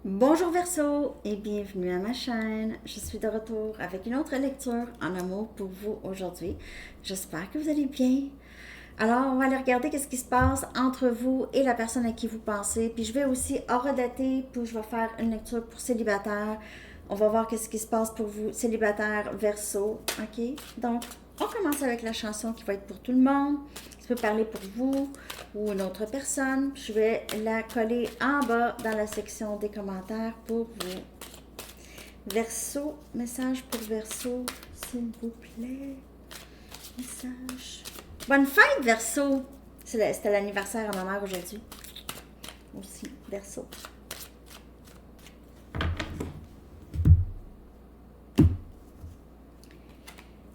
Bonjour Verseau et bienvenue à ma chaîne. Je suis de retour avec une autre lecture en amour pour vous aujourd'hui. J'espère que vous allez bien. Alors, on va aller regarder qu'est-ce qui se passe entre vous et la personne à qui vous pensez. Puis je vais aussi horodater, puis je vais faire une lecture pour célibataire. On va voir qu'est-ce qui se passe pour vous, célibataire Verseau. OK? Donc, on commence avec la chanson qui va être pour tout le monde. Ça peut parler pour vous ou une autre personne. Je vais la coller en bas dans la section des commentaires pour vous. Verseau, message pour Verseau, s'il vous plaît. Message. Bonne fête, Verseau! C'était l'anniversaire à ma mère aujourd'hui. Aussi, Verseau.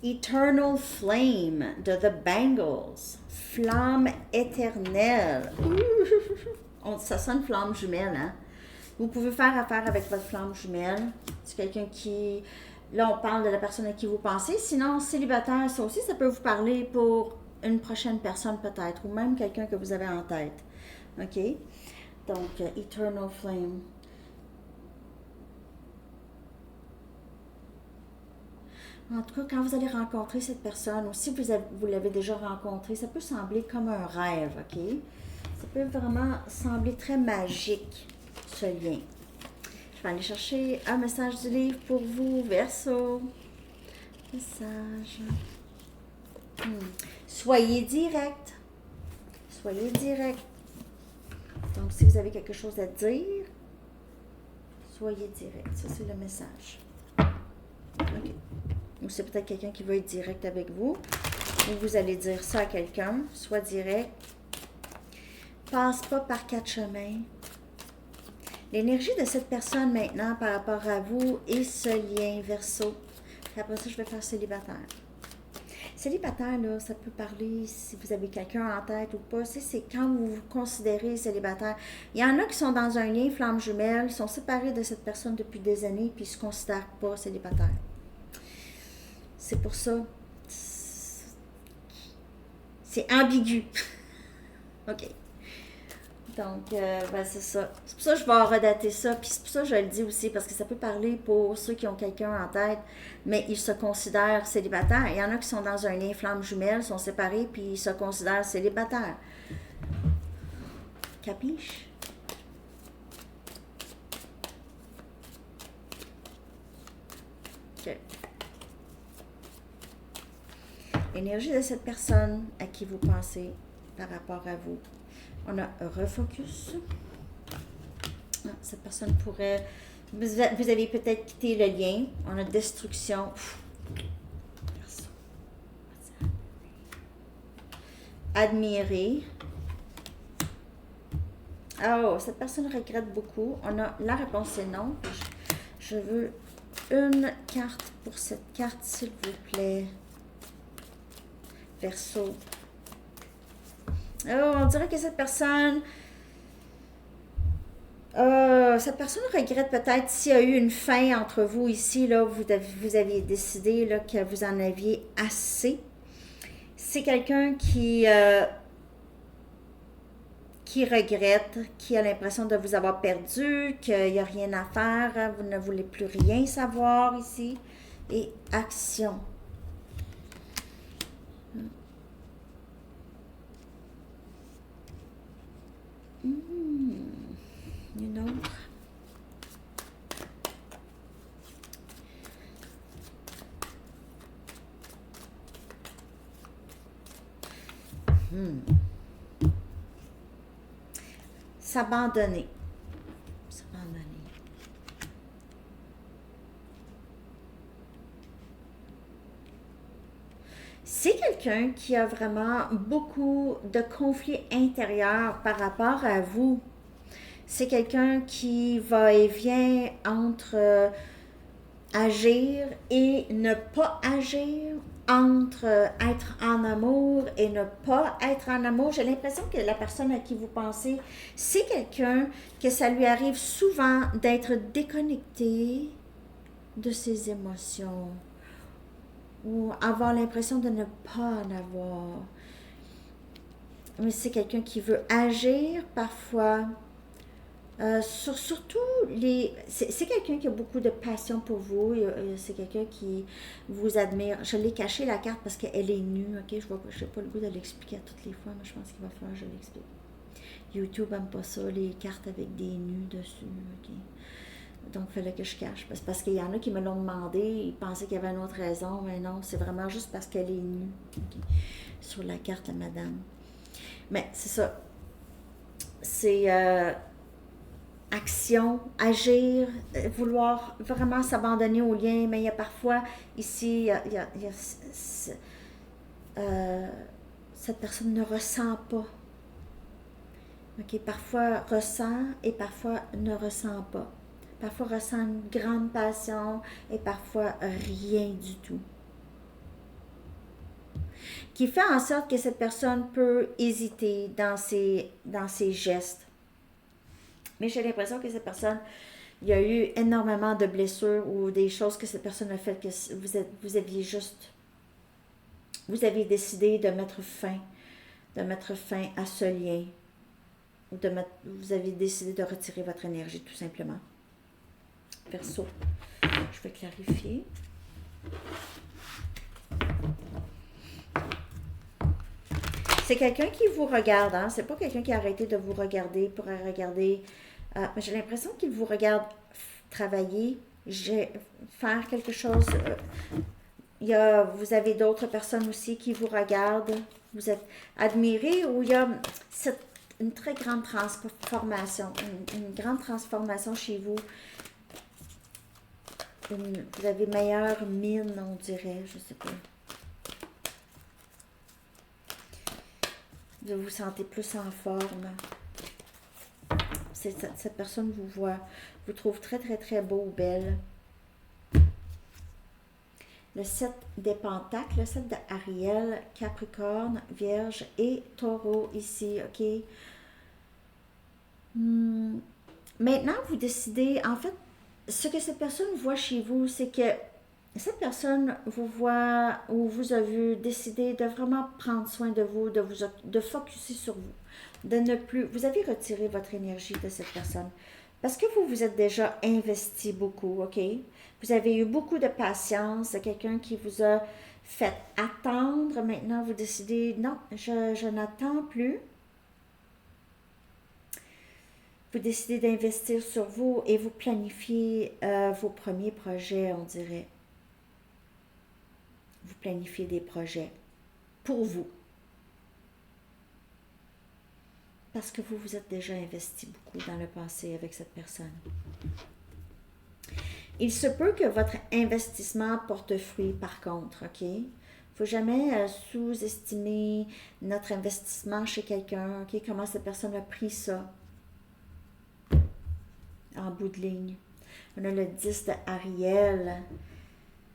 Eternal Flame de The Bangles. Flamme éternelle. Ça sonne flamme jumelle, hein? Vous pouvez faire affaire avec votre flamme jumelle. C'est quelqu'un qui... Là, on parle de la personne à qui vous pensez. Sinon, célibataire, ça aussi, ça peut vous parler pour une prochaine personne peut-être, ou même quelqu'un que vous avez en tête. OK? Donc, Eternal Flame. En tout cas, quand vous allez rencontrer cette personne, ou si vous l'avez déjà rencontré, ça peut sembler comme un rêve, OK? Ça peut vraiment sembler très magique, ce lien. Je vais aller chercher un message du livre pour vous, Verseau. Message. Soyez direct. Soyez direct. Donc, si vous avez quelque chose à dire, soyez direct. Ça, c'est le message. OK. Ou c'est peut-être quelqu'un qui veut être direct avec vous. Ou vous allez dire ça à quelqu'un. Sois direct. Passe pas par quatre chemins. L'énergie de cette personne maintenant par rapport à vous et ce lien Verseau. Puis après ça, je vais faire célibataire. Célibataire, là, ça peut parler si vous avez quelqu'un en tête ou pas. C'est quand vous vous considérez célibataire. Il y en a qui sont dans un lien flamme jumelle, sont séparés de cette personne depuis des années, puis ils ne se considèrent pas célibataires. C'est pour ça. C'est ambigu. OK. Donc, ben c'est ça. C'est pour ça que je vais redater ça. Puis c'est pour ça que je le dis aussi, parce que ça peut parler pour ceux qui ont quelqu'un en tête, mais ils se considèrent célibataires. Il y en a qui sont dans un lien flamme jumelle, sont séparés, puis ils se considèrent célibataires. Capiche? OK. L'énergie de cette personne à qui vous pensez par rapport à vous. On a refocus. Ah, cette personne pourrait... Vous avez peut-être quitté le lien. On a destruction. Admirer. Oh, cette personne regrette beaucoup. On a la réponse c'est non. Je veux une carte pour cette carte, s'il vous plaît. Verseau. Oh, on dirait que cette personne regrette peut-être s'il y a eu une fin entre vous ici, là, vous aviez décidé là, que vous en aviez assez. C'est quelqu'un qui regrette, qui a l'impression de vous avoir perdu, qu'il n'y a rien à faire, vous ne voulez plus rien savoir ici. Et action. Une autre. S'abandonner. S'abandonner. C'est quelqu'un qui a vraiment beaucoup de conflits intérieurs par rapport à vous. C'est quelqu'un qui va et vient entre agir et ne pas agir, entre être en amour et ne pas être en amour. J'ai l'impression que la personne à qui vous pensez, c'est quelqu'un que ça lui arrive souvent d'être déconnecté de ses émotions ou avoir l'impression de ne pas en avoir. Mais c'est quelqu'un qui veut agir parfois Surtout, c'est quelqu'un qui a beaucoup de passion pour vous. C'est quelqu'un qui vous admire. Je l'ai caché la carte parce qu'elle est nue. Ok, je n'ai pas le goût de l'expliquer à toutes les fois, mais je pense qu'il va falloir que je l'explique. YouTube n'aime pas ça, les cartes avec des nus dessus. Ok. Donc, il fallait que je cache. Parce qu'il y en a qui me l'ont demandé, ils pensaient qu'il y avait une autre raison, mais non, c'est vraiment juste parce qu'elle est nue. Ok. Sur la carte à madame. Mais c'est ça. C'est action, agir, vouloir vraiment s'abandonner au lien, mais il y a parfois ici, euh, cette personne ne ressent pas. Ok, parfois ressent et parfois ne ressent pas. Parfois ressent une grande passion et parfois rien du tout. Qui fait en sorte que cette personne peut hésiter dans ses gestes. Mais j'ai l'impression que cette personne, il y a eu énormément de blessures ou des choses que cette personne a faites que vous aviez juste, vous aviez décidé de mettre fin à ce lien. Ou vous avez décidé de retirer votre énergie tout simplement. Verseau, je vais clarifier. C'est quelqu'un qui vous regarde, hein? C'est pas quelqu'un qui a arrêté de vous regarder pour regarder. J'ai l'impression qu'il vous regarde travailler, faire quelque chose. Vous avez d'autres personnes aussi qui vous regardent. Vous êtes admiré ou il y a une très grande transformation, une grande transformation chez vous. Vous avez meilleure mine, on dirait, je sais pas. Vous vous sentez plus en forme. Cette personne vous voit, vous trouve très très très beau ou belle. Le 7 des Pentacles, le 7 de Ariel, Capricorne, Vierge et Taureau ici, ok? Maintenant, vous décidez, en fait, ce que cette personne voit chez vous, c'est que cette personne vous voit ou vous a vu décider de vraiment prendre soin de vous, de focusser sur vous, de ne plus, vous avez retiré votre énergie de cette personne parce que vous vous êtes déjà investi beaucoup, ok? Vous avez eu beaucoup de patience, de quelqu'un qui vous a fait attendre. Maintenant, vous décidez, non, je n'attends plus. Vous décidez d'investir sur vous et vous planifiez vos premiers projets, on dirait. Vous planifiez des projets pour vous. Parce que vous vous êtes déjà investi beaucoup dans le passé avec cette personne. Il se peut que votre investissement porte fruit par contre, ok? Il ne faut jamais sous-estimer notre investissement chez quelqu'un, ok? Comment cette personne a pris ça en bout de ligne. On a le 10 de Ariel.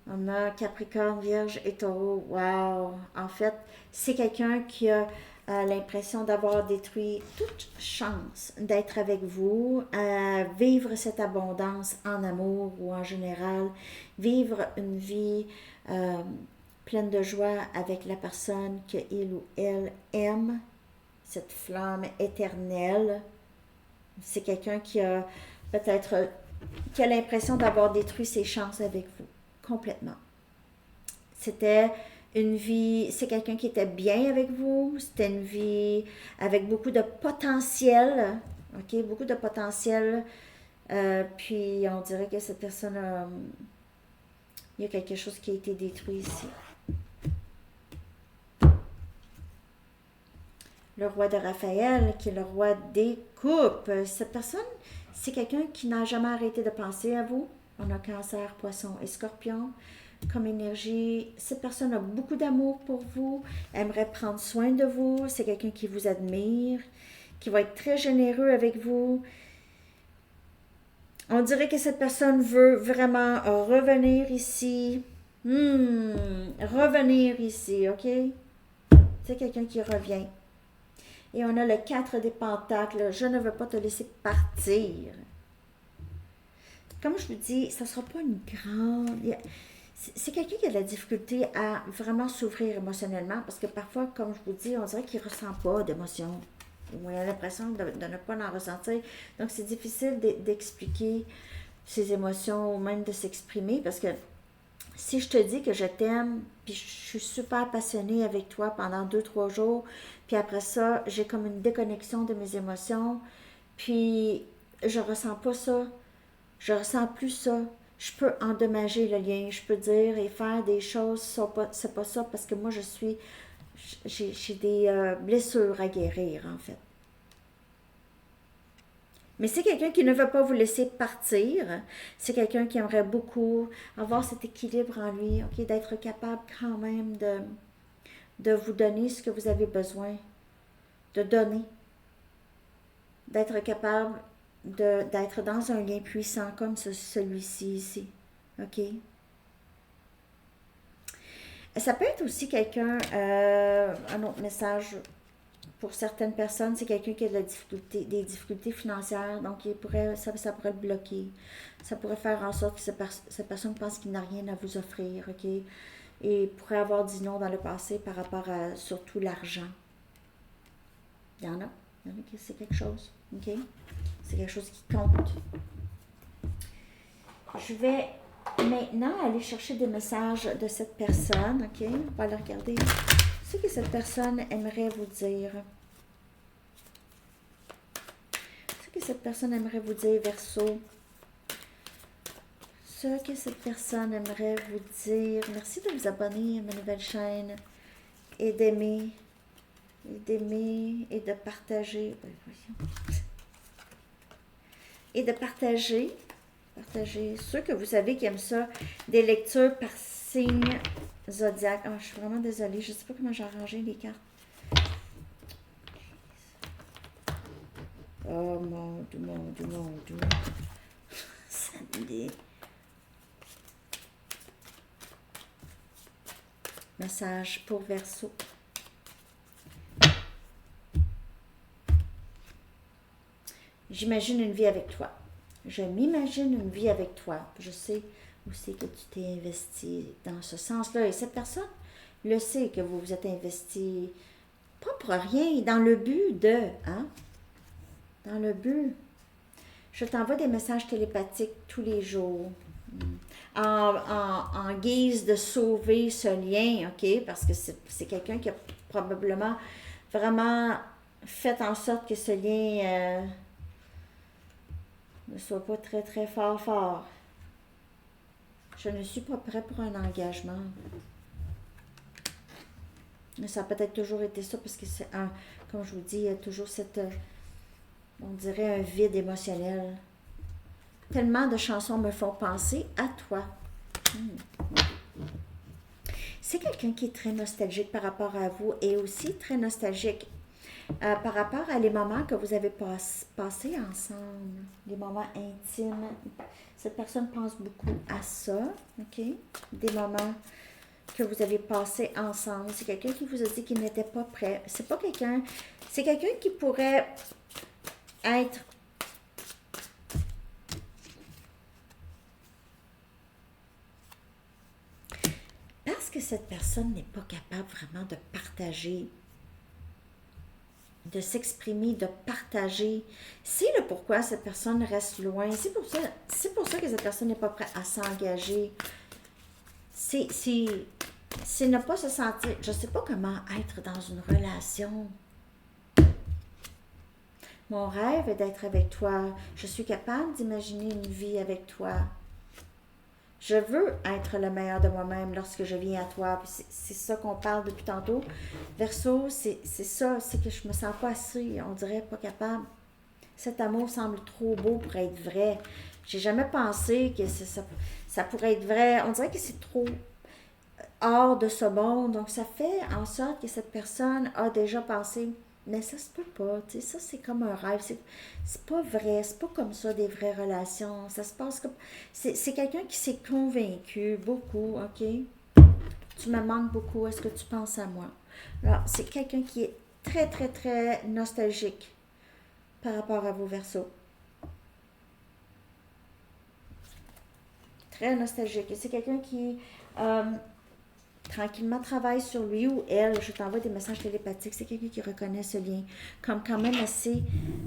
On a Capricorne, Vierge et Taureau. Wow! En fait, c'est quelqu'un qui a l'impression d'avoir détruit toute chance d'être avec vous, vivre cette abondance en amour ou en général, vivre une vie pleine de joie avec la personne que il ou elle aime, cette flamme éternelle. C'est quelqu'un qui a peut-être qui a l'impression d'avoir détruit ses chances avec vous, complètement. C'était une vie, c'est quelqu'un qui était bien avec vous, c'était une vie avec beaucoup de potentiel, ok, beaucoup de potentiel, puis on dirait que cette personne il y a quelque chose qui a été détruit ici. Le roi de Raphaël, qui est le roi des coupes, cette personne, c'est quelqu'un qui n'a jamais arrêté de penser à vous. On a Cancer, Poisson et Scorpion. Comme énergie, cette personne a beaucoup d'amour pour vous, aimerait prendre soin de vous, c'est quelqu'un qui vous admire, qui va être très généreux avec vous. On dirait que cette personne veut vraiment revenir ici. Revenir ici, ok? C'est quelqu'un qui revient. Et on a le 4 des Pentacles. Je ne veux pas te laisser partir. Comme je vous dis, ça ne sera pas une grande... C'est quelqu'un qui a de la difficulté à vraiment s'ouvrir émotionnellement parce que parfois, comme je vous dis, on dirait qu'il ne ressent pas d'émotion. ou il a l'impression de ne pas en ressentir. Donc, c'est difficile d'expliquer ses émotions ou même de s'exprimer parce que si je te dis que je t'aime, puis je suis super passionnée avec toi pendant 2, 3 jours, puis après ça, j'ai comme une déconnexion de mes émotions, puis je ressens pas ça, je ressens plus ça. Je peux endommager le lien, je peux dire et faire des choses, c'est pas ça, parce que moi j'ai des blessures à guérir en fait. Mais c'est quelqu'un qui ne veut pas vous laisser partir. C'est quelqu'un qui aimerait beaucoup avoir cet équilibre en lui, ok, d'être capable quand même de vous donner ce que vous avez besoin de donner, d'être capable d'être dans un lien puissant comme celui-ci ici. OK? Ça peut être aussi quelqu'un, un autre message pour certaines personnes, c'est quelqu'un qui a des difficultés financières, donc ça pourrait le bloquer. Ça pourrait faire en sorte que cette personne pense qu'il n'a rien à vous offrir, OK? Et pourrait avoir dit non dans le passé par rapport à surtout l'argent. Il y en a qui c'est quelque chose, OK? C'est quelque chose qui compte. Je vais maintenant aller chercher des messages de cette personne, OK? On va aller regarder ce que cette personne aimerait vous dire. Ce que cette personne aimerait vous dire, Verseau. Ce que cette personne aimerait vous dire. Merci de vous abonner à ma nouvelle chaîne et d'aimer et de partager. Et de partager ceux que vous savez qui aiment ça, des lectures par signe zodiaque. Oh, je suis vraiment désolée, je ne sais pas comment j'ai arrangé les cartes. Oh mon Dieu. Samedi. Message pour Verseau. J'imagine une vie avec toi. Je m'imagine une vie avec toi. Je sais aussi que tu t'es investi dans ce sens-là. Et cette personne le sait que vous vous êtes investi, pas pour rien, dans le but de, hein? Dans le but. Je t'envoie des messages télépathiques tous les jours. En guise de sauver ce lien, OK? Parce que c'est quelqu'un qui a probablement vraiment fait en sorte que ce lien ne soit pas très, très fort. Je ne suis pas prêt pour un engagement. Mais ça a peut-être toujours été ça, parce que c'est comme je vous dis, il y a toujours on dirait un vide émotionnel. Tellement de chansons me font penser à toi. C'est quelqu'un qui est très nostalgique par rapport à vous et aussi très nostalgique par rapport à les moments que vous avez passés ensemble, les moments intimes. Cette personne pense beaucoup à ça, OK? Des moments que vous avez passés ensemble. C'est quelqu'un qui vous a dit qu'il n'était pas prêt. C'est quelqu'un qui pourrait être parce que cette personne n'est pas capable vraiment de partager, de s'exprimer, de partager. C'est le pourquoi cette personne reste loin. C'est pour ça que cette personne n'est pas prête à s'engager. C'est ne pas se sentir... Je ne sais pas comment être dans une relation. Mon rêve est d'être avec toi. Je suis capable d'imaginer une vie avec toi. Je veux être le meilleur de moi-même lorsque je viens à toi. C'est ça qu'on parle depuis tantôt. Verseau, c'est ça, c'est que je me sens pas assez, on dirait pas capable. Cet amour semble trop beau pour être vrai. J'ai jamais pensé que ça pourrait être vrai. On dirait que c'est trop hors de ce monde. Donc ça fait en sorte que cette personne a déjà pensé, mais ça se peut pas, tu sais, ça c'est comme un rêve, c'est pas vrai, c'est pas comme ça des vraies relations, ça se passe comme, c'est quelqu'un qui s'est convaincu beaucoup, OK? Tu me manques beaucoup, est-ce que tu penses à moi? Alors, c'est quelqu'un qui est très, très, très nostalgique par rapport à vos Verseaux. Très nostalgique, et c'est quelqu'un qui tranquillement travaille sur lui ou elle. Je t'envoie des messages télépathiques. C'est quelqu'un qui reconnaît ce lien comme quand même assez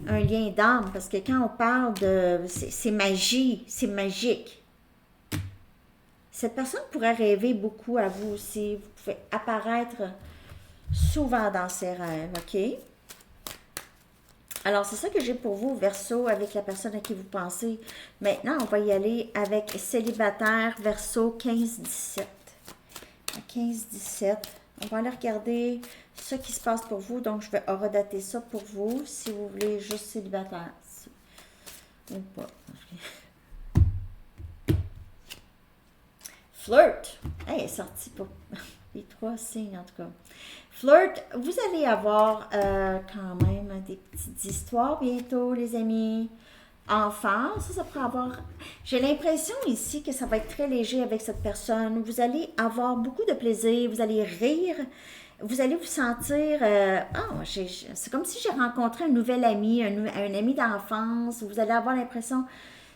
un lien d'âme. Parce que quand on parle de... C'est magie, c'est magique. Cette personne pourrait rêver beaucoup à vous aussi. Vous pouvez apparaître souvent dans ses rêves, OK? Alors, c'est ça que j'ai pour vous, Verseau, avec la personne à qui vous pensez. Maintenant, on va y aller avec célibataire, Verseau 15-17. 15-17. On va aller regarder ce qui se passe pour vous. Donc, je vais horodater ça pour vous, si vous voulez juste célibataire. Ou pas. Flirt. Elle est sortie pour les 3 signes, en tout cas. Flirt, vous allez avoir quand même des petites histoires bientôt, les amis. Enfants, ça pourrait avoir... J'ai l'impression ici que ça va être très léger avec cette personne. Vous allez avoir beaucoup de plaisir, vous allez rire, vous allez vous sentir... c'est comme si j'ai rencontré un nouvel ami, un ami d'enfance. Vous allez avoir l'impression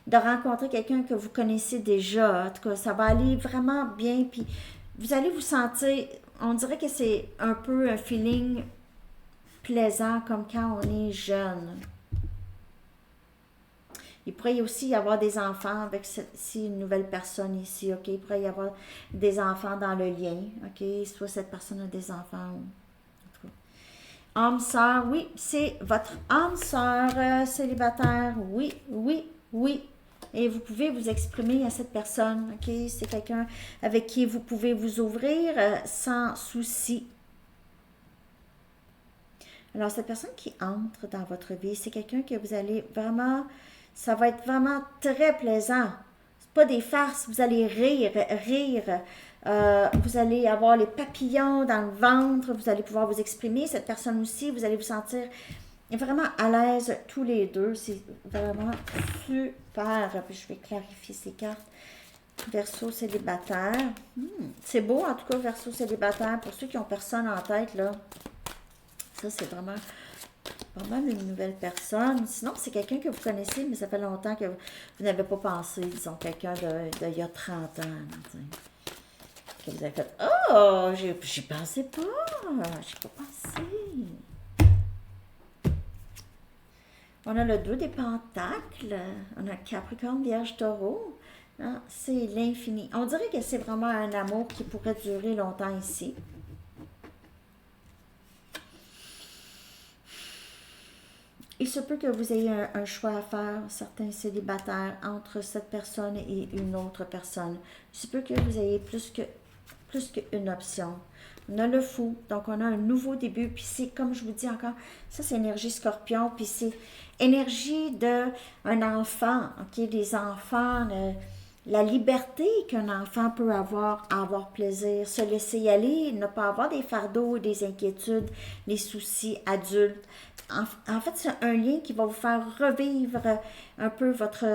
de rencontrer quelqu'un que vous connaissez déjà. En tout cas, ça va aller vraiment bien, puis vous allez vous sentir... On dirait que c'est un peu un feeling plaisant comme quand on est jeune. Il pourrait aussi y avoir des enfants avec une nouvelle personne ici, OK? Il pourrait y avoir des enfants dans le lien, OK? Soit cette personne a des enfants ou... Âme sœur, oui, c'est votre âme sœur célibataire, oui, oui, oui. Et vous pouvez vous exprimer à cette personne, OK? C'est quelqu'un avec qui vous pouvez vous ouvrir sans souci. Alors, cette personne qui entre dans votre vie, c'est quelqu'un que vous allez vraiment... Ça va être vraiment très plaisant. C'est pas des farces, vous allez rire. Vous allez avoir les papillons dans le ventre, vous allez pouvoir vous exprimer. Cette personne aussi, vous allez vous sentir vraiment à l'aise tous les deux. C'est vraiment super. Puis je vais clarifier ces cartes. Verseau célibataire. C'est beau, en tout cas, Verseau célibataire. Pour ceux qui n'ont personne en tête, là, ça, c'est vraiment une nouvelle personne. Sinon, c'est quelqu'un que vous connaissez, mais ça fait longtemps que vous n'avez pas pensé, disons, quelqu'un de il y a 30 ans. Que vous avez fait, oh, j'y pensais pas. J'ai pas pensé. On a le 2 des pentacles. On a Capricorne, Vierge, Taureau. C'est l'infini. On dirait que c'est vraiment un amour qui pourrait durer longtemps ici. Il se peut que vous ayez un choix à faire, certains célibataires, entre cette personne et une autre personne. Il se peut que vous ayez plus qu'une option. On a le fou, donc on a un nouveau début, puis c'est comme je vous dis encore, ça c'est énergie scorpion, puis c'est énergie d'un enfant, ok, des enfants, la liberté qu'un enfant peut avoir à avoir plaisir, se laisser y aller, ne pas avoir des fardeaux, des inquiétudes, des soucis adultes. En fait, c'est un lien qui va vous faire revivre un peu votre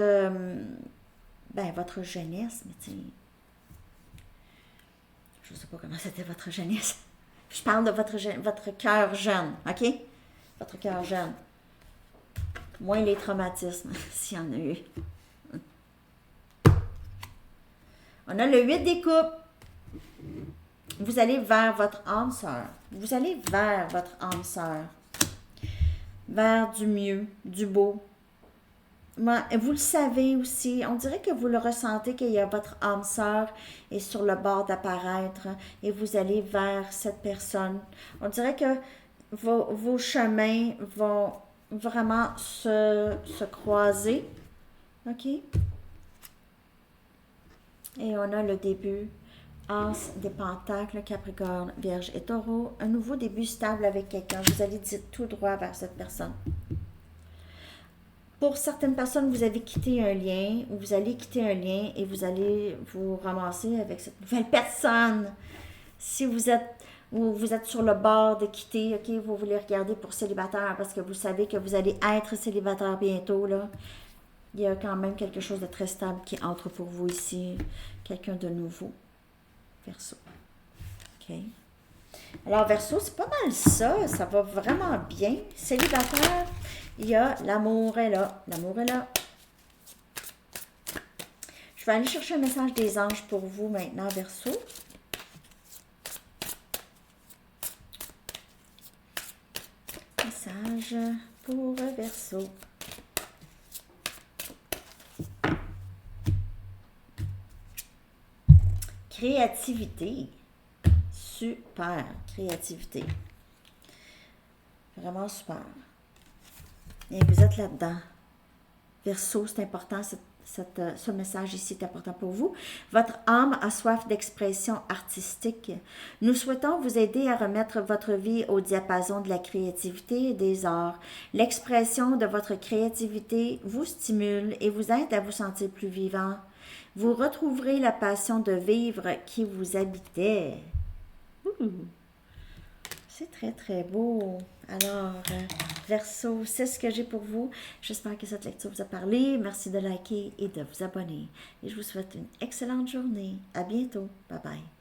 jeunesse, mais tu sais, je ne sais pas comment c'était votre jeunesse. Je parle de votre cœur jeune, OK? Votre cœur jeune. Moins les traumatismes, s'il y en a eu. On a le 8 des coupes. Vous allez vers votre âme sœur. Vous allez vers votre âme sœur. Vers du mieux, du beau. Vous le savez aussi, on dirait que vous le ressentez qu'il y a votre âme sœur est sur le bord d'apparaître et vous allez vers cette personne. On dirait que vos chemins vont vraiment se croiser. OK? Et on a le début. As des pentacles, Capricorne, Vierge et Taureau. Un nouveau début stable avec quelqu'un. Vous allez dire tout droit vers cette personne. Pour certaines personnes, vous avez quitté un lien, ou vous allez quitter un lien et vous allez vous ramasser avec cette nouvelle personne. Si vous êtes sur le bord de quitter, OK, vous voulez regarder pour célibataire parce que vous savez que vous allez être célibataire bientôt, là. Il y a quand même quelque chose de très stable qui entre pour vous ici. Quelqu'un de nouveau. Verseau. OK. Alors, Verseau, c'est pas mal ça. Ça va vraiment bien. Célibataire, il y a l'amour est là. L'amour est là. Je vais aller chercher un message des anges pour vous maintenant, Verseau. message pour Verseau. Créativité. Super. Créativité. Vraiment super. Et vous êtes là-dedans. Verseau, c'est important, ce message ici est important pour vous. Votre âme a soif d'expression artistique. Nous souhaitons vous aider à remettre votre vie au diapason de la créativité et des arts. L'expression de votre créativité vous stimule et vous aide à vous sentir plus vivant. Vous retrouverez la passion de vivre qui vous habitait. C'est très, très beau. Alors, Verseau, c'est ce que j'ai pour vous. J'espère que cette lecture vous a parlé. Merci de liker et de vous abonner. Et je vous souhaite une excellente journée. À bientôt. Bye bye.